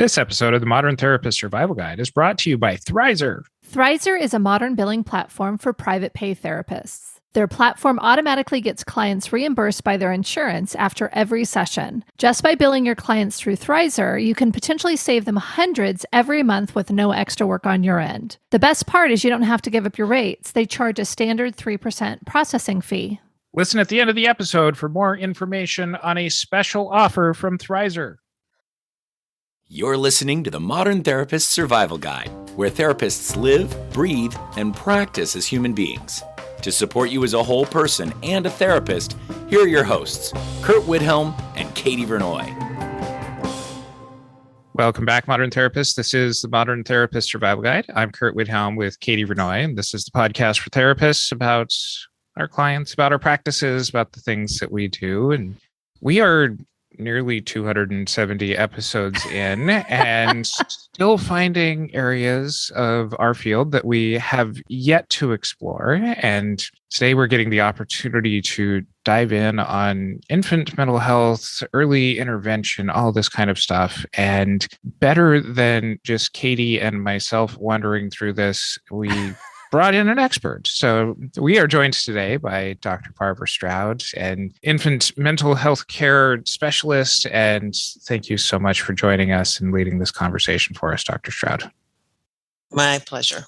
This episode of the Modern Therapist Survival Guide is brought to you by Thrizer. Thrizer is a modern billing platform for private pay therapists. Their platform automatically gets clients reimbursed by their insurance after every session. Just by billing your clients through Thrizer, you can potentially save them hundreds every month with no extra work on your end. The best part is you don't have to give up your rates. They charge a standard 3% processing fee. Listen at the end of the episode for more information on a special offer from Thrizer. You're listening to the Modern Therapist Survival Guide, where therapists live, breathe, and practice as human beings. To support you as a whole person and a therapist, here are your hosts, Curt and Katie Vernoy. Welcome back, Modern Therapists. This is the Modern Therapist Survival Guide. I'm Curt Widhelm with Katie Vernoy, and this is the podcast for therapists about our clients, about our practices, about the things that we do. And we are nearly 270 episodes in and still finding areas of our field that we have yet to explore. And today we're getting the opportunity to dive in on infant mental health, early intervention, all this kind of stuff. And better than just Katie and myself wandering through this, we brought in an expert. So we are joined today by Dr. Barbara Stroud, an infant mental health care specialist. And thank you so much for joining us and leading this conversation for us, Dr. Stroud. My pleasure.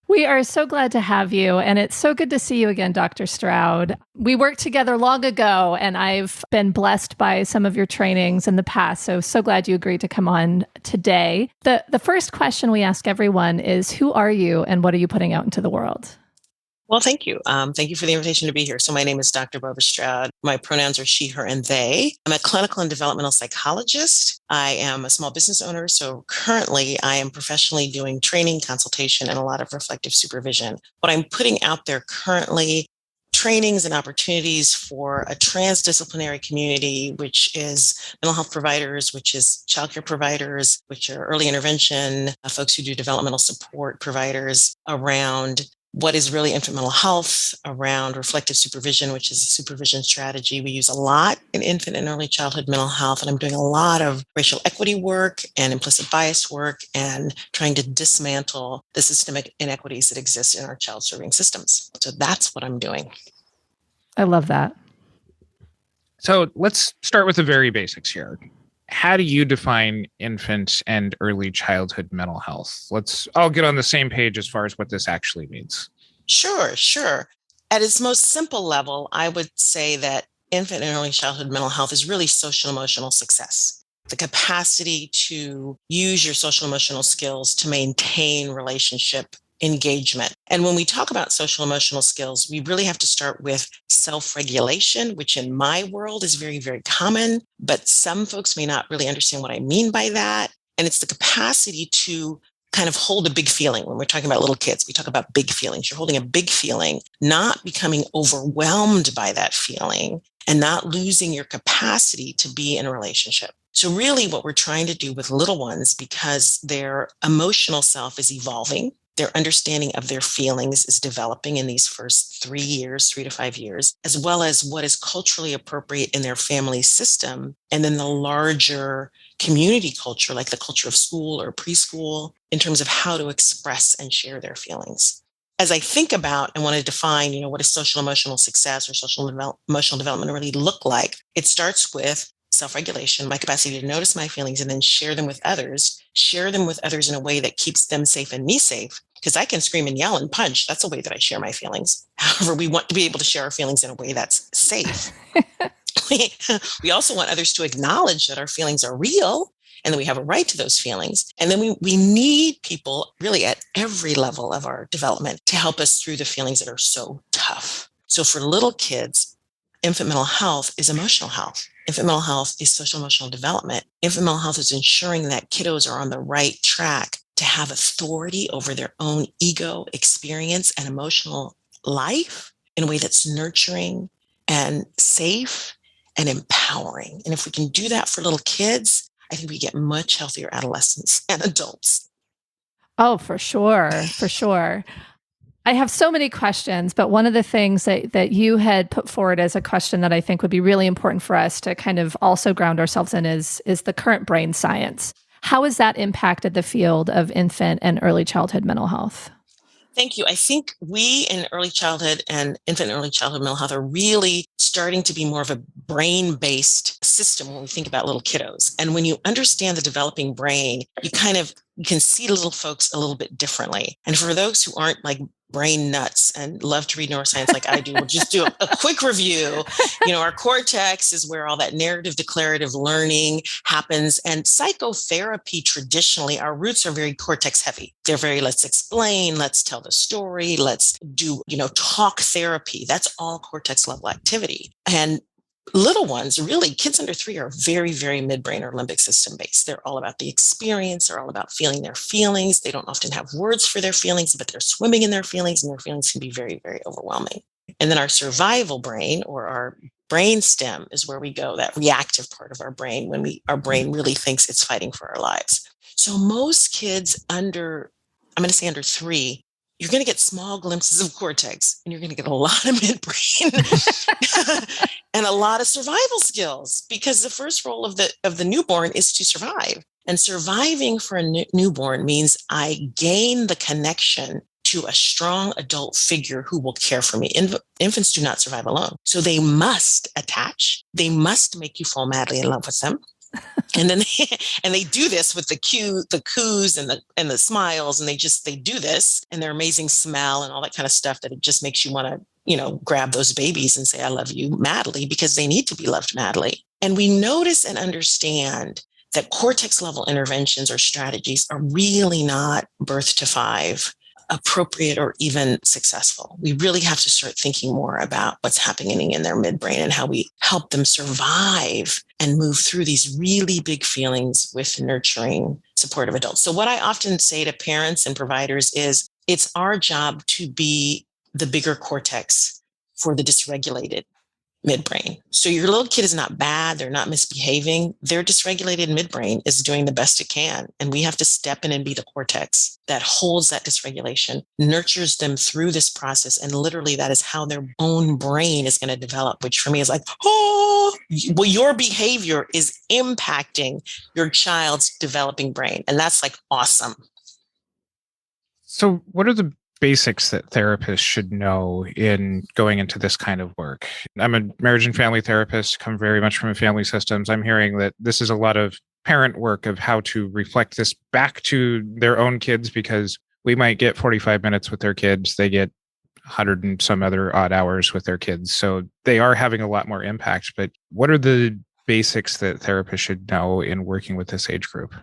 We are so glad to have you, and it's so good to see you again, Dr. Stroud. We worked together long ago, and I've been blessed by some of your trainings in the past, so glad you agreed to come on today. The first question we ask everyone is, who are you, and what are you putting out into the world? Well, thank you. Thank you for the invitation to be here. So my name is Dr. Barbara Stroud. My pronouns are she, her, and they. I'm a clinical and developmental psychologist. I am a small business owner. So currently I am professionally doing training, consultation, and a lot of reflective supervision. What I'm putting out there currently, trainings and opportunities for a transdisciplinary community, which is mental health providers, which is childcare providers, which are early intervention, folks who do developmental support providers around what is really infant mental health, around reflective supervision, which is a supervision strategy we use a lot in infant and early childhood mental health. And I'm doing a lot of racial equity work and implicit bias work and trying to dismantle the systemic inequities that exist in our child serving systems. So that's what I'm doing. I love that. So let's start with the very basics here. How do you define infant and early childhood mental health? Let's all get on the same page as far as what this actually means. Sure. At its most simple level, I would say that infant and early childhood mental health is really social emotional success. The capacity to use your social emotional skills to maintain relationship engagement. And when we talk about social emotional skills, we really have to start with self-regulation, which in my world is very, very common, but some folks may not really understand what I mean by that. And it's the capacity to kind of hold a big feeling. When we're talking about little kids, we talk about big feelings. You're holding a big feeling, not becoming overwhelmed by that feeling and not losing your capacity to be in a relationship. So really what we're trying to do with little ones, because their emotional self is evolving, their understanding of their feelings is developing in these first 3 to 5 years, as well as what is culturally appropriate in their family system. And then the larger community culture, like the culture of school or preschool, in terms of how to express and share their feelings. As I think about and want to define, what does social emotional success or social emotional development really look like? It starts with self-regulation, my capacity to notice my feelings and then share them with others in a way that keeps them safe and me safe. Because I can scream and yell and punch. That's a way that I share my feelings. However, we want to be able to share our feelings in a way that's safe. We also want others to acknowledge that our feelings are real and that we have a right to those feelings. And then we need people really at every level of our development to help us through the feelings that are so tough. So for little kids, infant mental health is emotional health. Infant mental health is social emotional development. Infant mental health is ensuring that kiddos are on the right track to have authority over their own ego, experience, and emotional life in a way that's nurturing and safe and empowering. And if we can do that for little kids, I think we get much healthier adolescents and adults. Oh, for sure. I have so many questions, but one of the things that you had put forward as a question that I think would be really important for us to kind of also ground ourselves in is the current brain science. How has that impacted the field of infant and early childhood mental health? Thank you. I think we in early childhood and infant and early childhood mental health are really starting to be more of a brain-based system when we think about little kiddos. And when you understand the developing brain, you can see little folks a little bit differently. And for those who aren't like brain nuts and love to read neuroscience like I do, we'll just do a quick review. Our cortex is where all that narrative declarative learning happens. And psychotherapy, traditionally, our roots are very cortex heavy. They're very, let's explain, let's tell the story, let's do, talk therapy. That's all cortex level activity. And little ones, really, kids under 3 are very, very midbrain or limbic system based. They're all about the experience. They're all about feeling their feelings. They don't often have words for their feelings, but they're swimming in their feelings, and their feelings can be very, very overwhelming. And then our survival brain, or our brain stem, is where we go, that reactive part of our brain, when our brain really thinks it's fighting for our lives. So most kids I'm going to say under 3, you're going to get small glimpses of cortex, and you're going to get a lot of midbrain and a lot of survival skills, because the first role of the newborn is to survive. And surviving for a newborn means I gain the connection to a strong adult figure who will care for me. Infants do not survive alone. So they must attach. They must make you fall madly in love with them. And then they do this with the coos and the smiles, and they do this, and their amazing smell and all that kind of stuff, that it just makes you want to, grab those babies and say, I love you madly, because they need to be loved madly. And we notice and understand that cortex level interventions or strategies are really not birth to 5 appropriate or even successful. We really have to start thinking more about what's happening in their midbrain and how we help them survive and move through these really big feelings with nurturing, supportive adults. So what I often say to parents and providers is, it's our job to be the bigger cortex for the dysregulated midbrain. So your little kid is not bad. They're not misbehaving. Their dysregulated midbrain is doing the best it can. And we have to step in and be the cortex that holds that dysregulation, nurtures them through this process. And literally that is how their own brain is going to develop, which for me is like, well, your behavior is impacting your child's developing brain. And that's like awesome. So what are the basics that therapists should know in going into this kind of work? I'm a marriage and family therapist, come very much from family systems. I'm hearing that this is a lot of parent work of how to reflect this back to their own kids, because we might get 45 minutes with their kids. They get 100 and some other odd hours with their kids. So they are having a lot more impact. But what are the basics that therapists should know in working with this age group?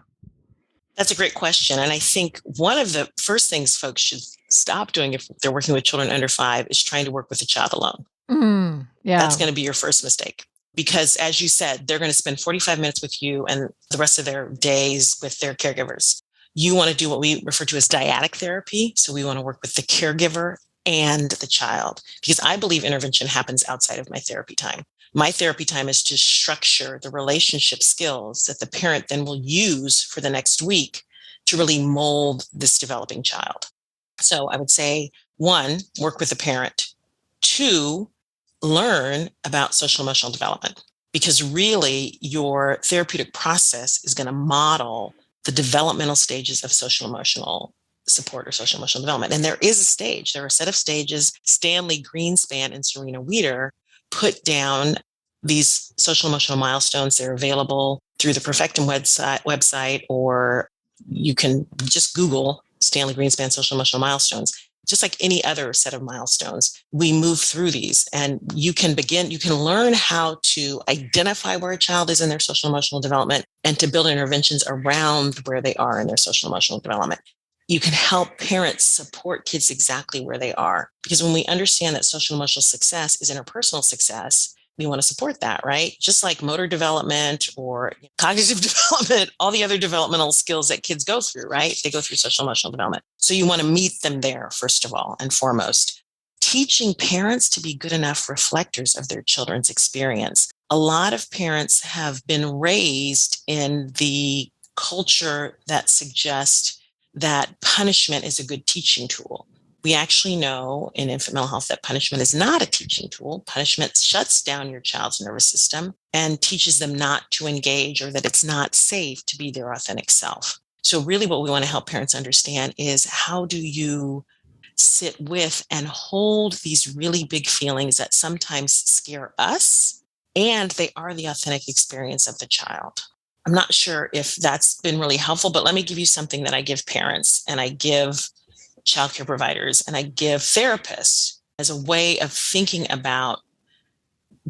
That's a great question. And I think one of the first things folks should stop doing if they're working with children under 5 is trying to work with a child alone. That's going to be your first mistake. Because as you said, they're going to spend 45 minutes with you and the rest of their days with their caregivers. You want to do what we refer to as diatic therapy. So we want to work with the caregiver and the child, because I believe intervention happens outside of my therapy time. My therapy time is to structure the relationship skills that the parent then will use for the next week to really mold this developing child. So I would say, 1, work with the parent. 2, learn about social emotional development, because really your therapeutic process is going to model the developmental stages of social emotional support or social emotional development. And there are a set of stages. Stanley Greenspan and Serena Wieder put down these social emotional milestones. They're available through the Perfectum website, or you can just Google Stanley Greenspan social emotional milestones. Just like any other set of milestones, we move through these, and you can learn how to identify where a child is in their social emotional development and to build interventions around where they are in their social emotional development. You can help parents support kids exactly where they are, because when we understand that social emotional success is interpersonal success, we want to support that, right? Just like motor development or cognitive development, all the other developmental skills that kids go through, right? They go through social emotional development. So you want to meet them there, first of all and foremost. Teaching parents to be good enough reflectors of their children's experience. A lot of parents have been raised in the culture that suggests that punishment is a good teaching tool. We actually know in infant mental health that punishment is not a teaching tool. Punishment shuts down your child's nervous system and teaches them not to engage, or that it's not safe to be their authentic self. So really what we want to help parents understand is, how do you sit with and hold these really big feelings that sometimes scare us, and they are the authentic experience of the child. I'm not sure if that's been really helpful, but let me give you something that I give parents, and I give childcare providers, and I give therapists as a way of thinking about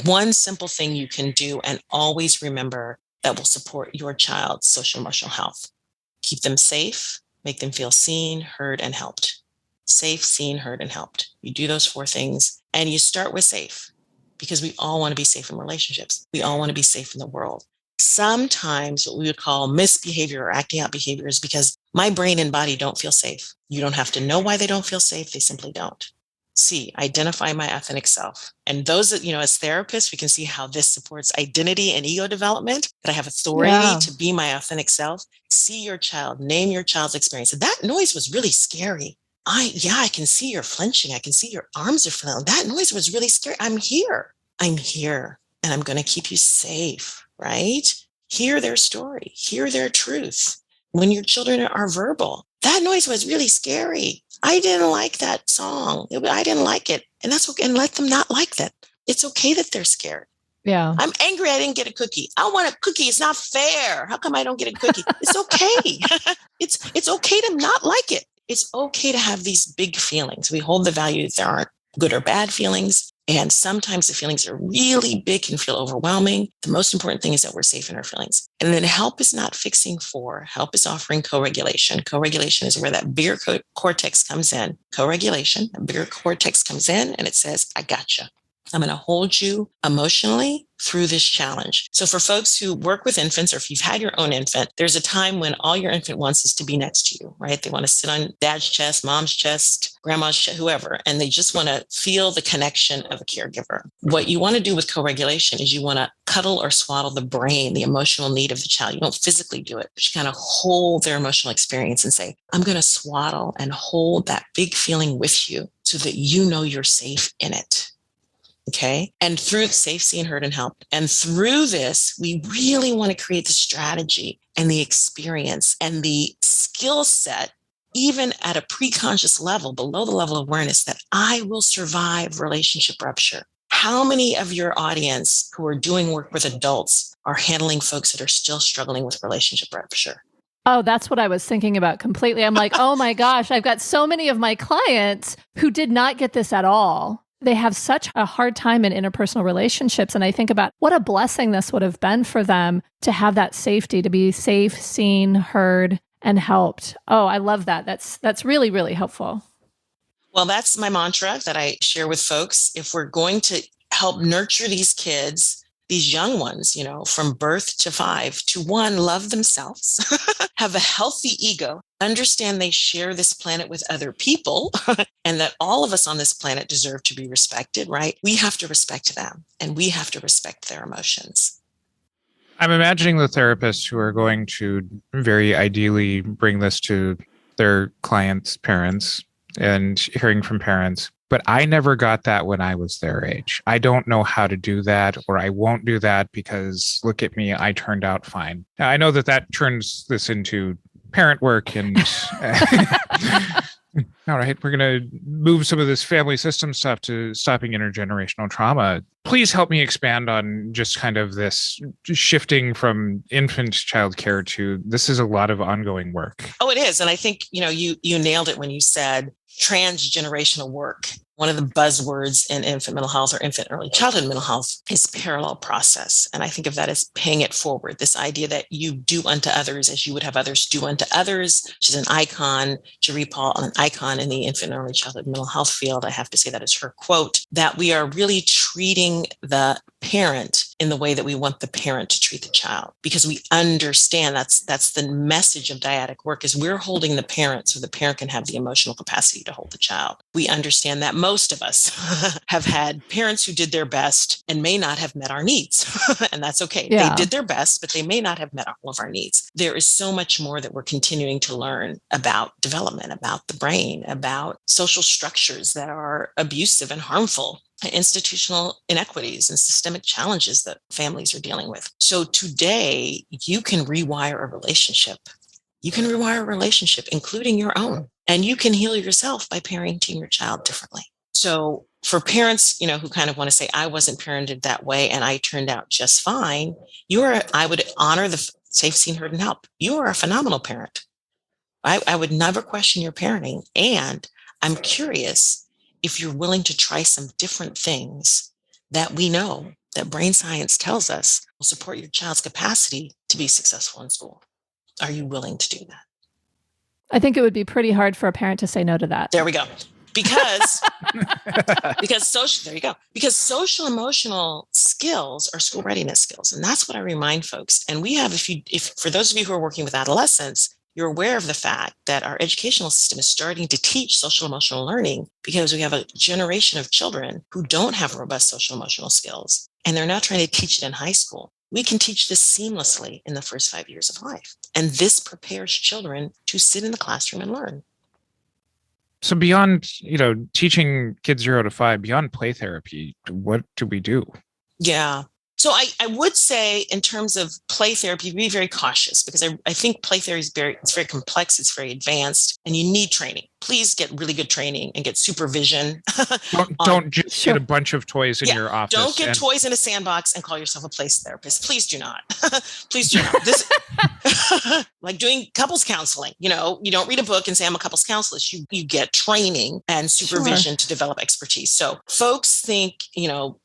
one simple thing you can do and always remember that will support your child's social emotional health. Keep them safe, make them feel seen, heard, and helped. Safe, seen, heard, and helped. You do those 4 things, and you start with safe, because we all want to be safe in relationships. We all want to be safe in the world. Sometimes what we would call misbehavior or acting out behavior is because my brain and body don't feel safe. You don't have to know why they don't feel safe. They simply don't. C, identify my authentic self. And those that, as therapists, we can see how this supports identity and ego development, that I have authority to be my authentic self. See your child, name your child's experience. And that noise was really scary. I can see you're flinching. I can see your arms are flailing. That noise was really scary. I'm here, and I'm going to keep you safe, right? Hear their story, hear their truth. When your children are verbal, that noise was really scary. I didn't like that song. I didn't like it. And that's okay. And let them not like that. It's okay that they're scared. Yeah. I'm angry I didn't get a cookie. I want a cookie. It's not fair. How come I don't get a cookie? It's okay. It's okay to not like it. It's okay to have these big feelings. We hold the value that there aren't good or bad feelings. And sometimes the feelings are really big and feel overwhelming. The most important thing is that we're safe in our feelings. And then help is not fixing for, help is offering co-regulation. Co-regulation is where that bigger cortex comes in. Co-regulation, a bigger cortex comes in and it says, I gotcha. I'm going to hold you emotionally through this challenge. So for folks who work with infants, or if you've had your own infant, there's a time when all your infant wants is to be next to you, right? They want to sit on dad's chest, mom's chest, grandma's chest, whoever, and they just want to feel the connection of a caregiver. What you want to do with co-regulation is you want to cuddle or swaddle the brain, the emotional need of the child. You don't physically do it, but you kind of hold their emotional experience and say, I'm going to swaddle and hold that big feeling with you so that you know you're safe in it. Okay. And through safe, seen, heard, and helped. And through this, we really want to create the strategy and the experience and the skill set, even at a pre-conscious level, below the level of awareness, that I will survive relationship rupture. How many of your audience who are doing work with adults are handling folks that are still struggling with relationship rupture? Oh, that's what I was thinking about completely. I'm like, oh my gosh, I've got so many of my clients who did not get this at all. They have such a hard time in interpersonal relationships. And I think about what a blessing this would have been for them to have that safety, to be safe, seen, heard, and helped. Oh, I love that. That's really, really helpful. Well, that's my mantra that I share with folks. If we're going to help nurture these kids, these young ones, from birth to 5, to 1, love themselves, have a healthy ego, understand they share this planet with other people, and that all of us on this planet deserve to be respected, right? We have to respect them, and we have to respect their emotions. I'm imagining the therapists who are going to very ideally bring this to their clients' parents and hearing from parents. But I never got that when I was their age. I don't know how to do that, or I won't do that because look at me, I turned out fine. Now, I know that turns this into parent work and all right, we're going to move some of this family system stuff to stopping intergenerational trauma. Please help me expand on just kind of this shifting from infant child care to this is a lot of ongoing work. Oh, it is. And I think, you nailed it when you said transgenerational work. One of the buzzwords in infant mental health or infant early childhood mental health is parallel process. And I think of that as paying it forward, this idea that you do unto others as you would have others do unto others, which is an icon, Jerry Paul, an icon in the infant early childhood mental health field. I have to say that is her quote, that we are really treating treating the parent in the way that we want the parent to treat the child, because we understand that's the message of dyadic work, is we're holding the parent so the parent can have the emotional capacity to hold the child. We understand that most of us have had parents who did their best and may not have met our needs. And that's okay. Yeah. They did their best, but they may not have met all of our needs. There is so much more that we're continuing to learn about development, about the brain, about social structures that are abusive and harmful, institutional inequities and systemic challenges that families are dealing with. So today, you can rewire a relationship. You can rewire a relationship, including your own, and you can heal yourself by parenting your child differently. So for parents, who kind of want to say, I wasn't parented that way and I turned out just fine, I would honor the safe, seen, heard, and help. You are a phenomenal parent. I would never question your parenting. And I'm curious if you're willing to try some different things that we know that brain science tells us will support your child's capacity to be successful in school. Are you willing to do that? I think it would be pretty hard for a parent to say no to that. There we go. Because social emotional skills are school readiness skills. And that's what I remind folks. And we have, if for those of you who are working with adolescents, you're aware of the fact that our educational system is starting to teach social emotional learning, because we have a generation of children who don't have robust social emotional skills, and they're not trying to teach it in high school. We can teach this seamlessly in the first 5 years of life. And this prepares children to sit in the classroom and learn. So beyond, teaching kids 0 to 5, beyond play therapy, what do we do? Yeah. So I would say, in terms of play therapy, be very cautious, because I think play therapy is very complex, it's very advanced, and you need training. Please get really good training and get supervision. Don't just get a bunch of toys in your office. Don't get toys in a sandbox and call yourself a play therapist. Please do not. Please do not. This, like doing couples counseling. You don't read a book and say, I'm a couples counselor. You get training and supervision to develop expertise. So folks think,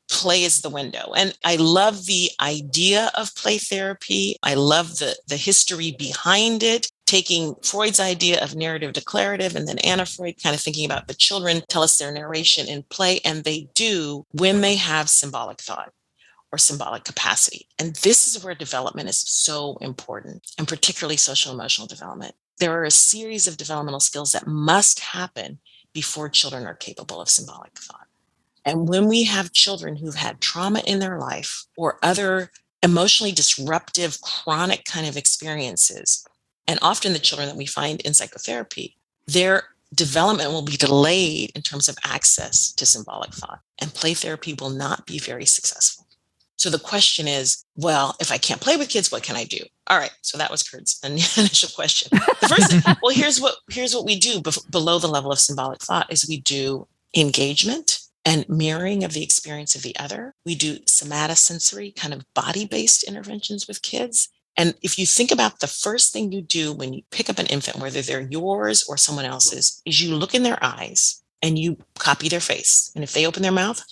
play is the window. And I love the idea of play therapy. I love the history behind it, taking Freud's idea of narrative declarative, and then Anna Freud kind of thinking about the children tell us their narration in play, and they do when they have symbolic thought or symbolic capacity. And this is where development is so important, and particularly social emotional development. There are a series of developmental skills that must happen before children are capable of symbolic thought. And when we have children who've had trauma in their life or other emotionally disruptive, chronic kind of experiences, and often the children that we find in psychotherapy, their development will be delayed in terms of access to symbolic thought, and play therapy will not be very successful. So the question is, well, if I can't play with kids, what can I do? All right. So that was Curt's initial question. The first, well, here's what we do below the level of symbolic thought is we do engagement and mirroring of the experience of the other. We do somatosensory kind of body-based interventions with kids. And if you think about the first thing you do when you pick up an infant, whether they're yours or someone else's, is you look in their eyes and you copy their face. And if they open their mouth,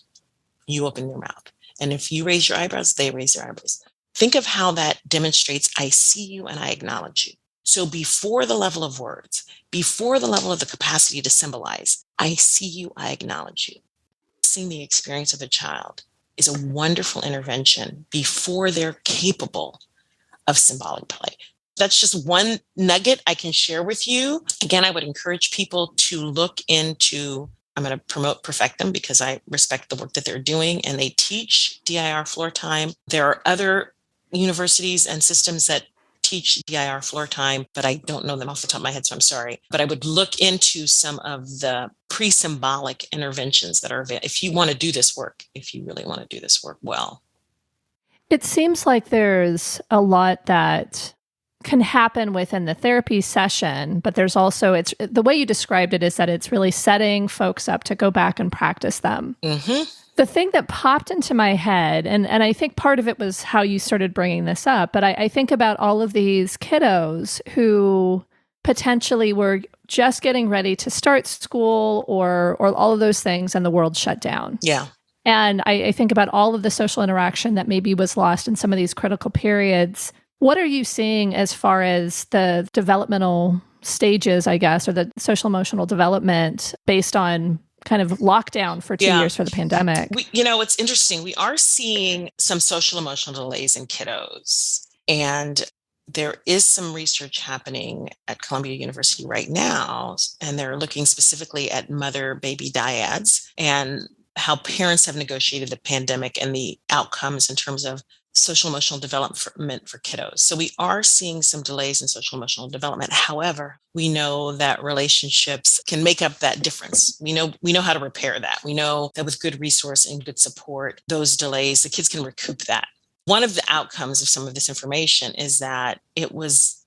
you open your mouth. And if you raise your eyebrows, they raise their eyebrows. Think of how that demonstrates, I see you and I acknowledge you. So before the level of words, before the level of the capacity to symbolize, I see you, I acknowledge you. Seeing the experience of a child is a wonderful intervention before they're capable of symbolic play. That's just one nugget I can share with you. Again, I would encourage people to look into, I'm going to promote Perfect Them because I respect the work that they're doing, and they teach DIR floor time. There are other universities and systems that teach DIR floor time, but I don't know them off the top of my head, so I'm sorry. But I would look into some of the pre-symbolic interventions that are available if you want to do this work, if you really want to do this work well. It seems like there's a lot that can happen within the therapy session, but there's also, it's the way you described it is that it's really setting folks up to go back and practice them. Mm-hmm. The thing that popped into my head, and I think part of it was how you started bringing this up, but I think about all of these kiddos who potentially were just getting ready to start school or all of those things, and the world shut down. Yeah. And I think about all of the social interaction that maybe was lost in some of these critical periods. What are you seeing as far as the developmental stages, I guess, or the social emotional development based on kind of lockdown for 2 years for the pandemic. It's interesting. We are seeing some social emotional delays in kiddos. And there is some research happening at Columbia University right now, and they're looking specifically at mother-baby dyads and how parents have negotiated the pandemic and the outcomes in terms of social emotional development for kiddos. So we are seeing some delays in social emotional development. However, we know that relationships can make up that difference. We know how to repair that. We know that with good resource and good support, those delays, the kids can recoup that. One of the outcomes of some of this information is that it was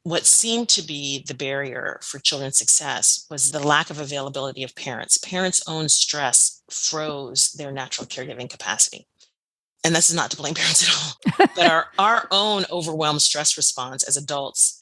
what seemed to be the barrier for children's success was the lack of availability of parents. Parents' own stress froze their natural caregiving capacity. And this is not to blame parents at all, but our own overwhelmed stress response as adults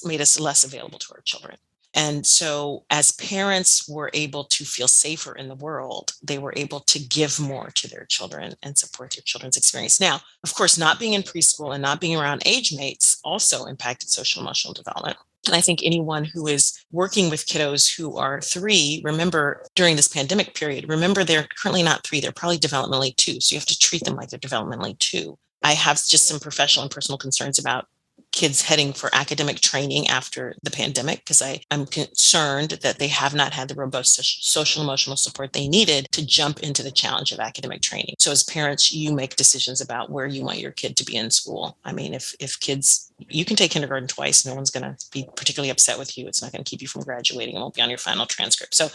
made us less available to our children. And so as parents were able to feel safer in the world, they were able to give more to their children and support their children's experience. Now, of course, not being in preschool and not being around age mates also impacted social emotional development. And I think anyone who is working with kiddos who are 3, remember during this pandemic period, remember they're currently not 3, they're probably developmentally 2. So you have to treat them like they're developmentally 2. I have just some professional and personal concerns about kids heading for academic training after the pandemic because I'm concerned that they have not had the robust social emotional support they needed to jump into the challenge of academic training. So as parents, you make decisions about where you want your kid to be in school. I mean, if kids, you can take kindergarten twice, no one's going to be particularly upset with you. It's not going to keep you from graduating. It won't be on your final transcript. So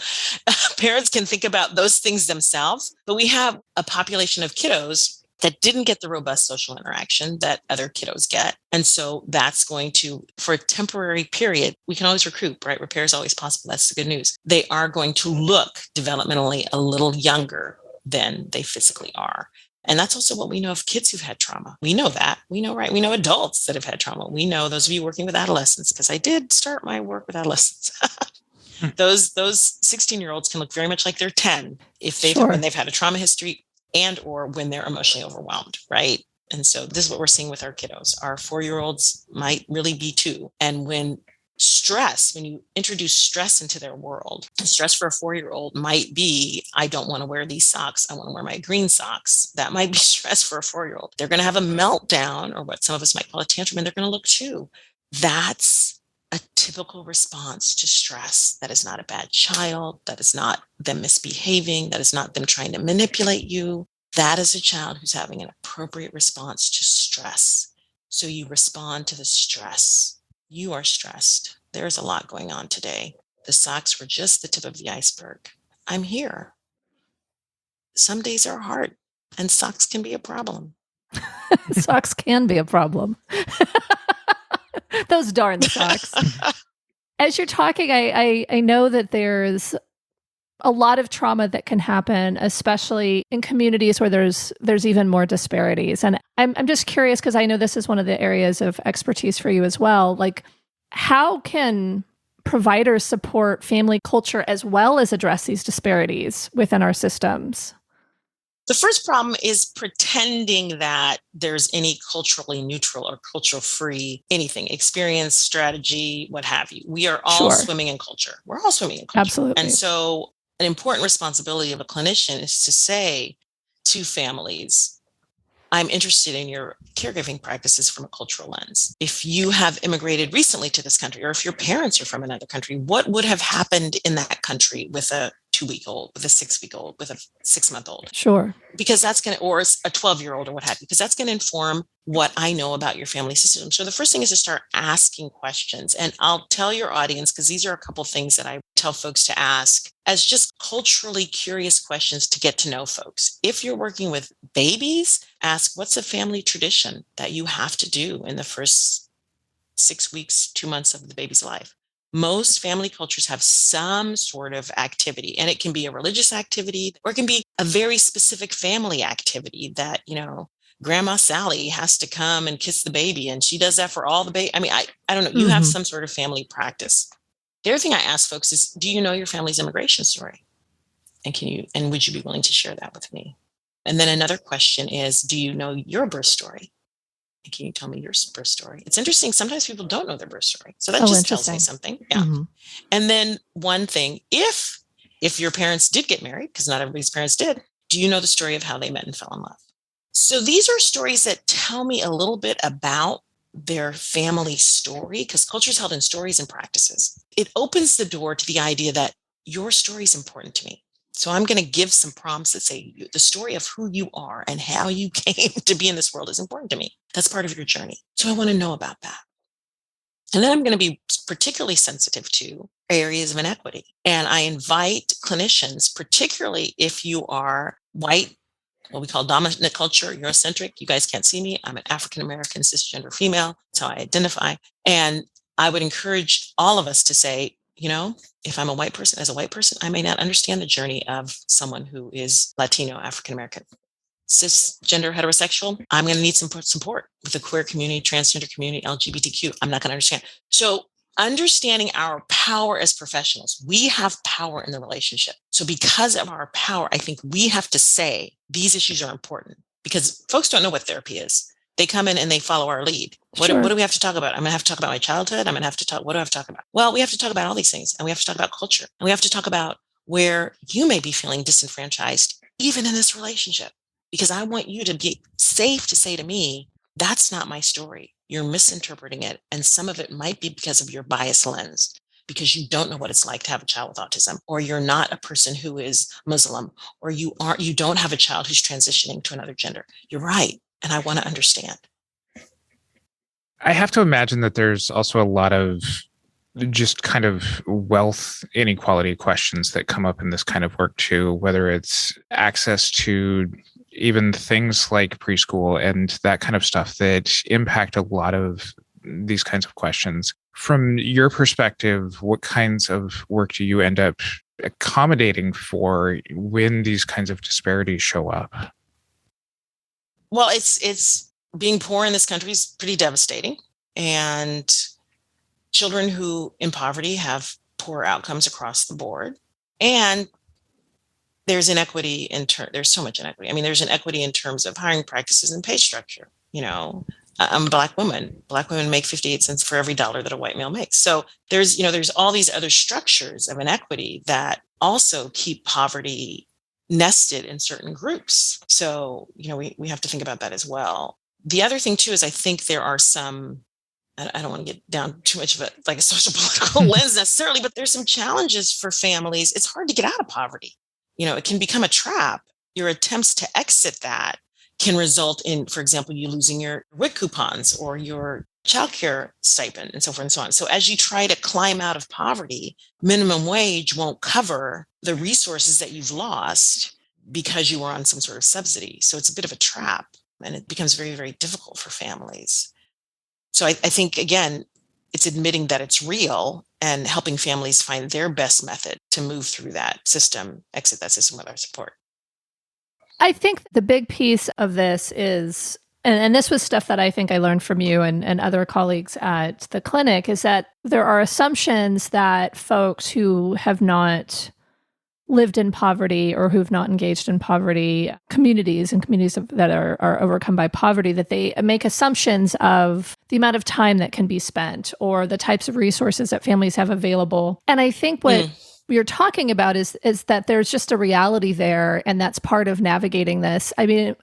parents can think about those things themselves, but we have a population of kiddos that didn't get the robust social interaction that other kiddos get. And so that's going to, for a temporary period, we can always recoup, right? Repair is always possible. That's the good news. They are going to look developmentally a little younger than they physically are. And that's also what we know of kids who've had trauma. We know that. We know, right? We know adults that have had trauma. We know those of you working with adolescents, because I did start my work with adolescents. Those 16-year-olds can look very much like they're 10 if when they've had a trauma history and or when they're emotionally overwhelmed, right? And so this is what we're seeing with our kiddos. Our 4-year-olds might really be 2. And when you introduce stress into their world, stress for a 4-year-old might be, I don't want to wear these socks. I want to wear my green socks. That might be stress for a 4-year-old. They're going to have a meltdown, or what some of us might call a tantrum, and they're going to look 2. That's a typical response to stress. That is not a bad child. That is not them misbehaving. That is not them trying to manipulate you. That is a child who's having an appropriate response to stress. So you respond to the stress. You are stressed. There's a lot going on today. The socks were just the tip of the iceberg. I'm here. Some days are hard, and socks can be a problem. Socks can be a problem. Those darn socks. As you're talking, I know that there's a lot of trauma that can happen, especially in communities where there's even more disparities. And I'm just curious, because I know this is one of the areas of expertise for you as well. Like, how can providers support family culture as well as address these disparities within our systems? The first problem is pretending that there's any culturally neutral or cultural free anything, experience, strategy, what have you. We are all swimming in culture. We're all swimming in culture. Absolutely. And so an important responsibility of a clinician is to say to families, I'm interested in your caregiving practices from a cultural lens. If you have immigrated recently to this country, or if your parents are from another country, what would have happened in that country with a 2-week-old, with a 6-week-old, with a 6-month-old? Sure. Because that's going to, or a 12-year-old or what have you, because that's going to inform what I know about your family system. So the first thing is to start asking questions. And I'll tell your audience, because these are a couple things that I tell folks to ask as just culturally curious questions to get to know folks. If you're working with babies, ask, what's a family tradition that you have to do in the first 6 weeks, 2 months of the baby's life? Most family cultures have some sort of activity, and it can be a religious activity, or it can be a very specific family activity that, Grandma Sally has to come and kiss the baby, and she does that for all the baby. I mean, I don't know. You have some sort of family practice. The other thing I ask folks is, do you know your family's immigration story? And would you be willing to share that with me? And then another question is, do you know your birth story? And can you tell me your birth story? It's interesting. Sometimes people don't know their birth story. So that just tells me something. Yeah. Mm-hmm. And then one thing, if if your parents did get married, because not everybody's parents did, do you know the story of how they met and fell in love? So these are stories that tell me a little bit about their family story, because culture is held in stories and practices. It opens the door to the idea that your story is important to me. So I'm going to give some prompts that say the story of who you are and how you came to be in this world is important to me. That's part of your journey. So I want to know about that. And then I'm going to be particularly sensitive to areas of inequity. And I invite clinicians, particularly if you are white, what we call dominant culture, Eurocentric. You guys can't see me. I'm an African-American cisgender female. That's how I identify. And I would encourage all of us to say, if I'm a white person, as a white person, I may not understand the journey of someone who is Latino, African-American. Cisgender, heterosexual, I'm going to need some support with the queer community, transgender community, LGBTQ. I'm not going to understand. So understanding our power as professionals, we have power in the relationship. So because of our power, I think we have to say these issues are important, because folks don't know what therapy is. They come in and they follow our lead. What do we have to talk about? I'm going to have to talk about my childhood. I'm going to have to talk. What do I have to talk about? Well, we have to talk about all these things, and we have to talk about culture, and we have to talk about where you may be feeling disenfranchised, even in this relationship, because I want you to be safe to say to me, that's not my story. You're misinterpreting it. And some of it might be because of your bias lens, because you don't know what it's like to have a child with autism, or you're not a person who is Muslim, or you don't have a child who's transitioning to another gender. You're right. And I want to understand. I have to imagine that there's also a lot of just kind of wealth inequality questions that come up in this kind of work too, whether it's access to even things like preschool and that kind of stuff that impact a lot of these kinds of questions. From your perspective, what kinds of work do you end up accommodating for when these kinds of disparities show up? Well, it's being poor in this country is pretty devastating. And children who in poverty have poor outcomes across the board. And there's inequity there's so much inequity. I mean, there's inequity in terms of hiring practices and pay structure. I'm a Black woman. Black women make 58 cents for every dollar that a white male makes. So there's all these other structures of inequity that also keep poverty nested in certain groups. So, we have to think about that as well. The other thing too is I think there are some, I don't want to get down too much of a social political lens necessarily, but there's some challenges for families. It's hard to get out of poverty. It can become a trap. Your attempts to exit that can result in, for example, you losing your WIC coupons or your childcare stipend and so forth and so on. So as you try to climb out of poverty, minimum wage won't cover the resources that you've lost because you were on some sort of subsidy. So it's a bit of a trap, and it becomes very, very difficult for families. So I think, again, it's admitting that it's real and helping families find their best method to move through that system, exit that system with our support. I think the big piece of this is, and this was stuff that I think I learned from you and other colleagues at the clinic, is that there are assumptions that folks who have not lived in poverty or who've not engaged in poverty, communities that are overcome by poverty, that they make assumptions of the amount of time that can be spent or the types of resources that families have available. And I think what you're talking about is that there's just a reality there, and that's part of navigating this. I mean,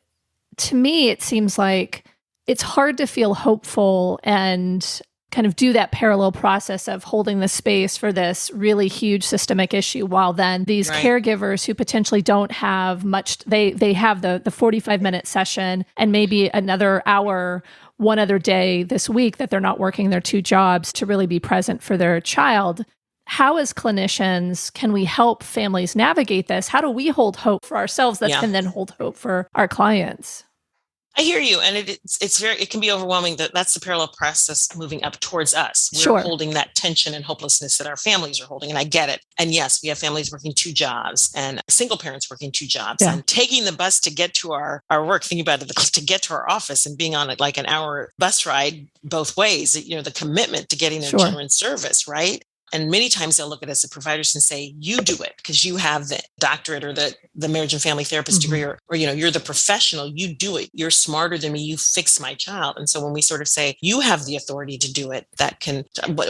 to me, it seems like it's hard to feel hopeful and kind of do that parallel process of holding the space for this really huge systemic issue, while then these caregivers who potentially don't have much, they have the 45-minute session and maybe another hour one other day this week that they're not working their two jobs to really be present for their child. How, as clinicians, can we help families navigate this? How do we hold hope for ourselves that can then hold hope for our clients? I hear you. And it can be overwhelming that's the parallel process moving up towards us. We're holding that tension and hopelessness that our families are holding. And I get it. And yes, we have families working two jobs and single parents working two jobs and taking the bus to get to our work, thinking about it, to get to our office and being on it like an hour bus ride both ways, the commitment to getting their children's service, right? And many times they'll look at us as providers and say, you do it because you have the doctorate or the marriage and family therapist degree, or, you're the professional, you do it. You're smarter than me. You fix my child. And so when we sort of say, you have the authority to do it, that can,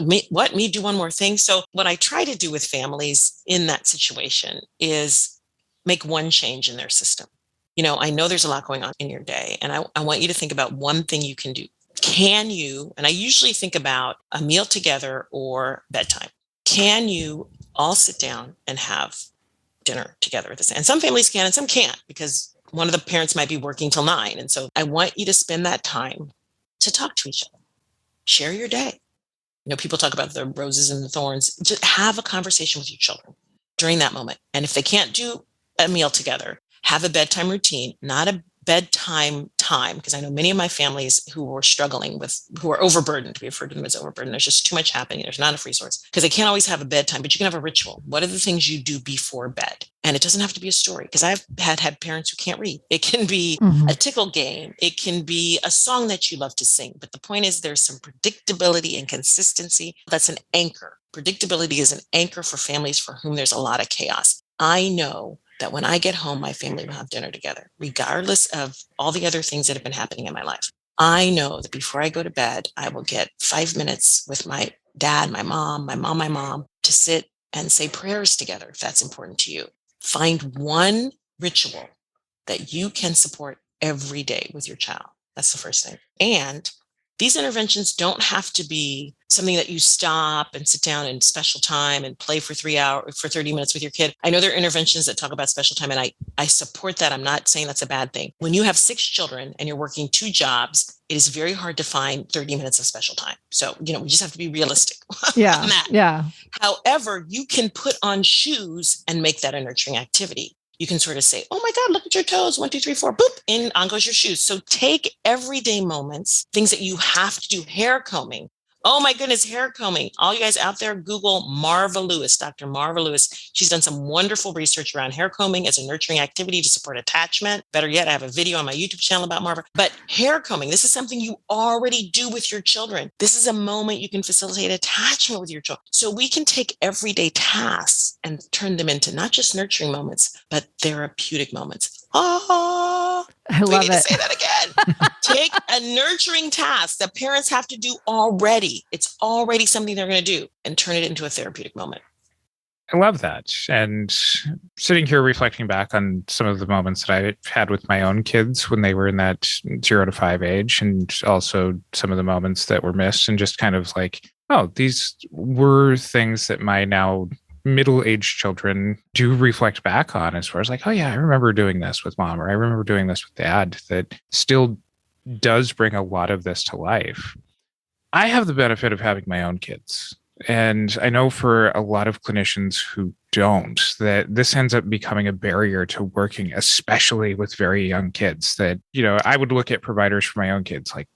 me do one more thing. So what I try to do with families in that situation is make one change in their system. I know there's a lot going on in your day, and I want you to think about one thing you can do. Can you, and I usually think about a meal together or bedtime. Can you all sit down and have dinner together at the same? And some families can and some can't, because one of the parents might be working till 9. And so I want you to spend that time to talk to each other, share your day. People talk about the roses and the thorns. Just have a conversation with your children during that moment. And if they can't do a meal together, have a bedtime routine, not a bedtime time, because I know many of my families who are overburdened. We refer to them as overburdened. There's just too much happening. There's not enough resource, because they can't always have a bedtime, but you can have a ritual. What are the things you do before bed? And it doesn't have to be a story, because I've had parents who can't read. It can be a tickle game. It can be a song that you love to sing. But the point is, there's some predictability and consistency. That's an anchor. Predictability is an anchor for families for whom there's a lot of chaos. I know that when I get home, my family will have dinner together, regardless of all the other things that have been happening in my life. I know that before I go to bed, I will get 5 minutes with my dad, my mom, to sit and say prayers together, if that's important to you. Find one ritual that you can support every day with your child. That's the first thing. And these interventions don't have to be something that you stop and sit down in special time and play for 30 minutes with your kid. I know there are interventions that talk about special time, and I support that. I'm not saying that's a bad thing. When you have 6 children and you're working 2 jobs, it is very hard to find 30 minutes of special time. So, we just have to be realistic on that. Yeah. However, you can put on shoes and make that a nurturing activity. You can sort of say, oh my God, look at your toes. 1, 2, 3, 4, boop, in on goes your shoes. So take everyday moments, things that you have to do. Hair combing. Oh my goodness, hair combing. All you guys out there, Google Marva Lewis, Dr. Marva Lewis. She's done some wonderful research around hair combing as a nurturing activity to support attachment. Better yet, I have a video on my YouTube channel about Marva. But hair combing, this is something you already do with your children. This is a moment you can facilitate attachment with your children. So we can take everyday tasks and turn them into not just nurturing moments, but therapeutic moments. Oh, I love it. Say that again. Take a nurturing task that parents have to do already. It's already something they're going to do, and turn it into a therapeutic moment. I love that. And sitting here reflecting back on some of the moments that I had with my own kids when they were in that 0 to 5 age, and also some of the moments that were missed, and just kind of like, oh, these were things that my now middle-aged children do reflect back on, as far as like, oh yeah, I remember doing this with mom, or I remember doing this with dad, that still does bring a lot of this to life. I have the benefit of having my own kids. And I know for a lot of clinicians who don't, that this ends up becoming a barrier to working, especially with very young kids. That, I would look at providers for my own kids like,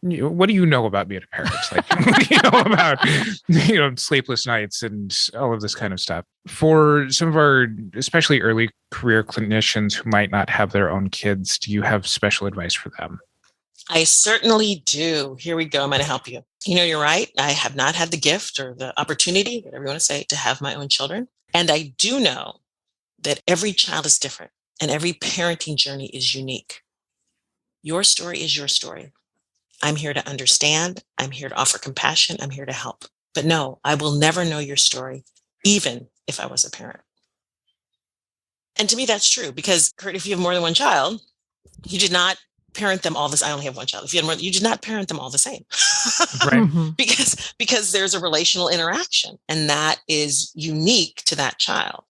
what do you know about being a parent? Like, what do you know about, sleepless nights and all of this kind of stuff? For some of our, especially early career clinicians who might not have their own kids, do you have special advice for them? I certainly do. Here we go. I'm going to help you. You're right. I have not had the gift or the opportunity, whatever you want to say, to have my own children. And I do know that every child is different and every parenting journey is unique. Your story is your story. I'm here to understand. I'm here to offer compassion. I'm here to help. But no, I will never know your story, even if I was a parent. And to me, that's true, because, Curt, if you have more than one child, you did not parent them all this. I only have one child. If you had more, you did not parent them all the same. Right. Because there's a relational interaction, and that is unique to that child.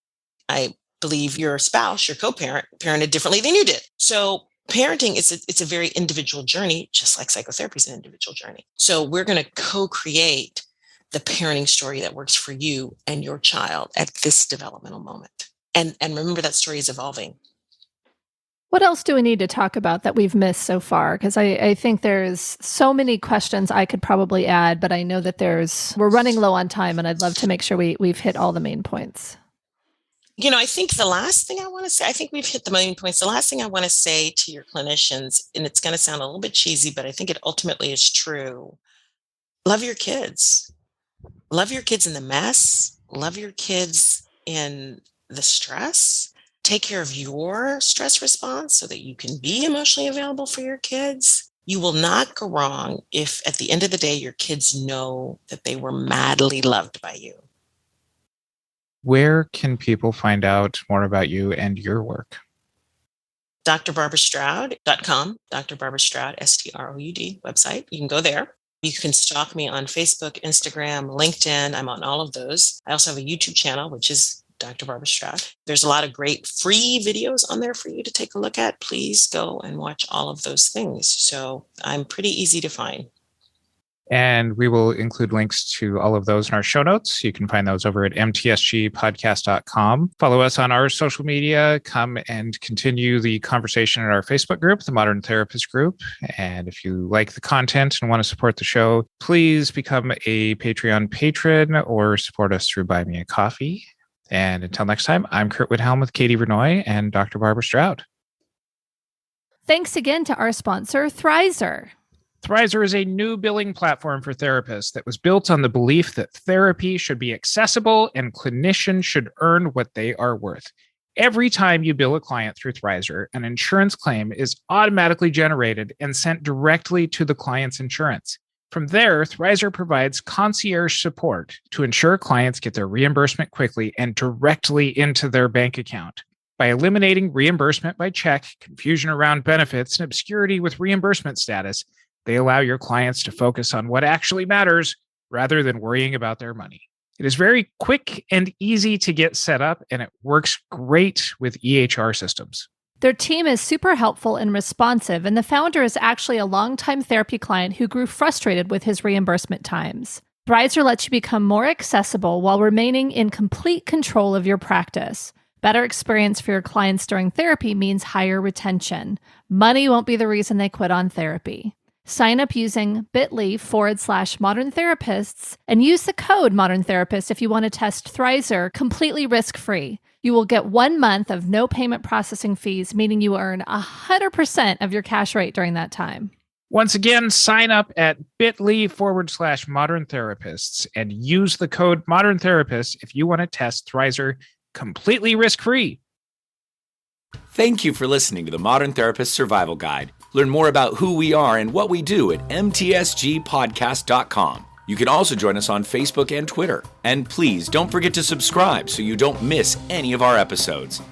I believe your spouse, your co-parent, parented differently than you did. So parenting, it's a very individual journey, just like psychotherapy is an individual journey. So we're going to co-create the parenting story that works for you and your child at this developmental moment. And remember, that story is evolving. What else do we need to talk about that we've missed so far? Because I think there's so many questions I could probably add, but I know that we're running low on time, and I'd love to make sure we've hit all the main points. I think the last thing I want to say, I think we've hit the main points. The last thing I want to say to your clinicians, and it's going to sound a little bit cheesy, but I think it ultimately is true. Love your kids. love your kids in the mess, love your kids in the stress, take care of your stress response so that you can be emotionally available for your kids. You will not go wrong if at the end of the day, your kids know that they were madly loved by you. Where can people find out more about you and your work? DrBarbaraStroud.com, Dr. Barbara Stroud, STROUD website. You can go there. You can stalk me on Facebook, Instagram, LinkedIn. I'm on all of those. I also have a YouTube channel, which is Dr. Barbara Stroud. There's a lot of great free videos on there for you to take a look at. Please go and watch all of those things. So I'm pretty easy to find. And we will include links to all of those in our show notes. You can find those over at mtsgpodcast.com. Follow us on our social media. Come and continue the conversation in our Facebook group, the Modern Therapist Group. And if you like the content and want to support the show, please become a Patreon patron or support us through Buy Me a Coffee. And until next time, I'm Curt Widhelm with Katie Vernoy and Dr. Barbara Stroud. Thanks again to our sponsor, Thrizer. Thrizer is a new billing platform for therapists that was built on the belief that therapy should be accessible and clinicians should earn what they are worth. Every time you bill a client through Thrizer, an insurance claim is automatically generated and sent directly to the client's insurance. From there, Thrizer provides concierge support to ensure clients get their reimbursement quickly and directly into their bank account. By eliminating reimbursement by check, confusion around benefits, and obscurity with reimbursement status, they allow your clients to focus on what actually matters rather than worrying about their money. It is very quick and easy to get set up, and it works great with EHR systems. Their team is super helpful and responsive, and the founder is actually a longtime therapy client who grew frustrated with his reimbursement times. Thrizer lets you become more accessible while remaining in complete control of your practice. Better experience for your clients during therapy means higher retention. Money won't be the reason they quit on therapy. Sign up using bit.ly/Modern Therapists and use the code Modern Therapist if you want to test Thrizer completely risk-free. You will get 1 month of no payment processing fees, meaning you earn 100% of your cash rate during that time. Once again, sign up at bit.ly/Modern Therapists and use the code Modern Therapist if you want to test Thrizer completely risk-free. Thank you for listening to the Modern Therapist Survival Guide. Learn more about who we are and what we do at mtsgpodcast.com. You can also join us on Facebook and Twitter. And please don't forget to subscribe so you don't miss any of our episodes.